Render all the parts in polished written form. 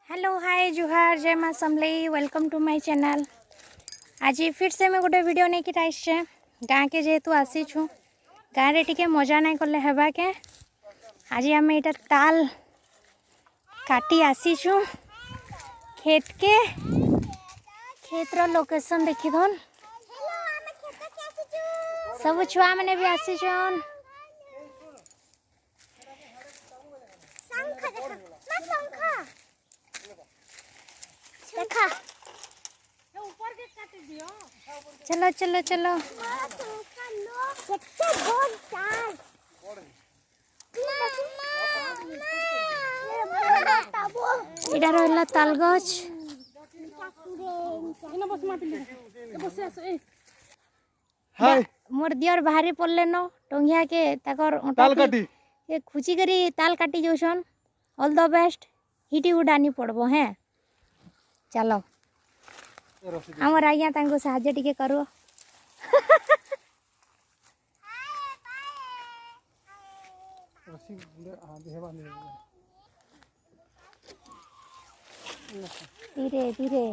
Hello hi जुहार जय माँ Samalei welcome to my channel. आज फिर से मैं गोटे वीडियो नहीं कि आसचे गाँ के जेहेतु आसीछु गाँव रे टिके मजा नहीं कले हेबा के आज आम यहाँ ताल काटी आसीछु खेत के खेतर लोकेशन देखी दन सब छुआ मैंने भी आसीछन। देखा चलो चलो चलो इधर रहा ताल गछ मोर दियर बाहरी पड़ले न टंगिया के ताकर ताल काटी ये खुची करी ताल काटी जोसन। ऑल द बेस्ट हिटी उडानी पड़बो हैं चलो आमर आज्ञा तांको साहाଯ୍य टिके करो। धीरे धीरे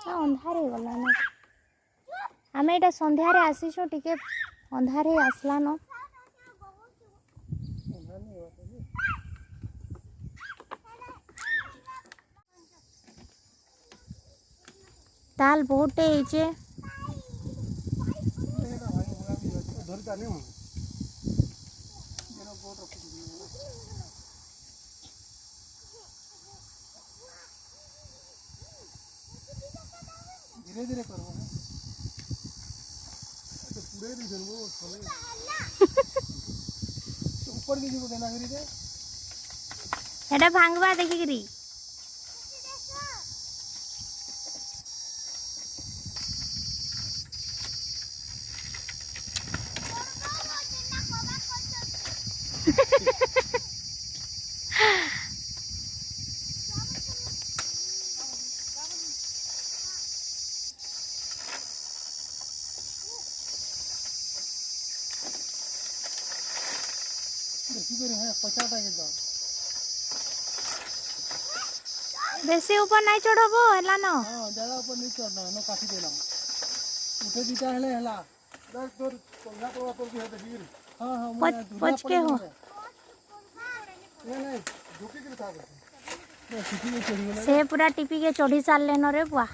अंधार हो गला ना आम यहाँ संध्यारे आसीचु टिके अंधार आसला न ताल बहुत है धीरे धीरे करो तो पूरे भी जनबो थले ऊपर की जीव देना करी दे एटा भांगवा देखि करी बेसी ऊपर नहीं चढ़बो हला न हां ज्यादा ऊपर नहीं चढ़ना न काटी देला उठे दीटा हेले हला दस दूर पंगा तो ऊपर भी है देखिर हां हां पच के हो नहीं झुकी के था से पूरा टिपी के चढ़ी साल लेन रे बुआ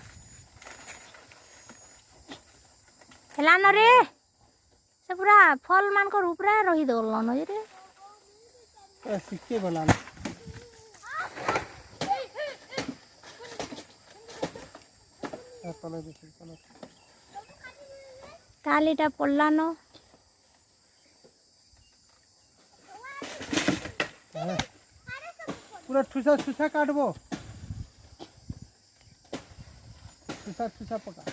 हला न रे से पूरा फल मान को ऊपरा रही दल न रे सिक्के बना तालीटा पड़ला न पूरा ठुसा ठुसा काटबो ठुसा ठुसा पका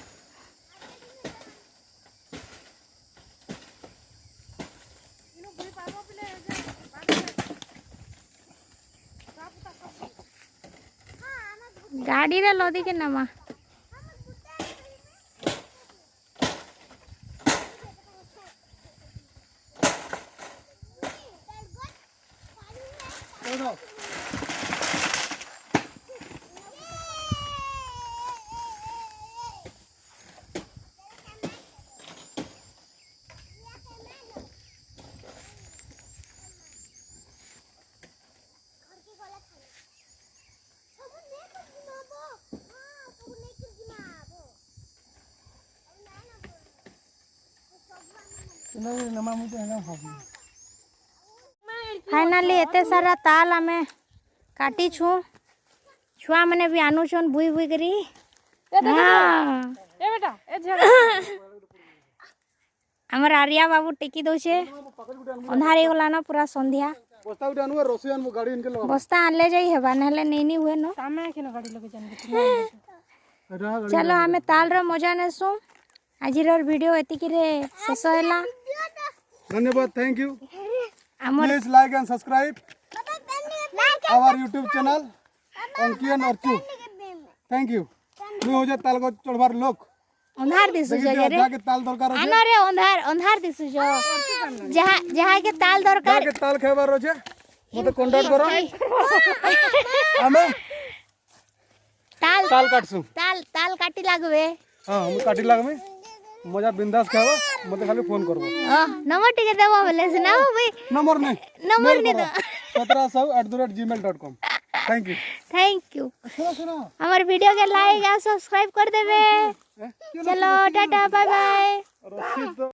गाड़ी रे लदी के नमा फाइनाली एते सारा ताल आमे काटी छु छुआ मैंने भी आनुछन बुई बुई करी हमर आर्या बाबू टेकी दउछे अंधारी होला न पूरा संध्या बस्ता उठे आनु रसोई आनु गाड़ी इनके लगा बस्ता आनले जाई हेबा नहले नेनी हुए न सामने केन गाड़ी लगे जान चलो हमें ताल रे मजा नेसु आजिर वीडियो एतिकी रे शेष हैला धन्यवाद थैंक यू आमर please like and subscribe our YouTube channel Ankiyan Archu thank you मुई हो जे ताल को चढ़बार लोक अंधार दिसु देखि रे जाके ताल दरकार अछि आनो रे अंधार दिसु जहाँ के ताल दरकार जाके ताल खेबार अछि मते कांटेक्ट करो आमे ताल काटसु ताल काटी लागबे हां हम काटी लागमे मजा बिंदास खाओ मते खाली फोन करबो नंबर टिके देबो बोले सुनाओ भाई नंबर नहीं नंबर नहीं दो 1700@gmail.com थैंक यू सुनो हमारे वीडियो के लाइक और सब्सक्राइब कर देवे चलो टाटा बाय बाय रसीद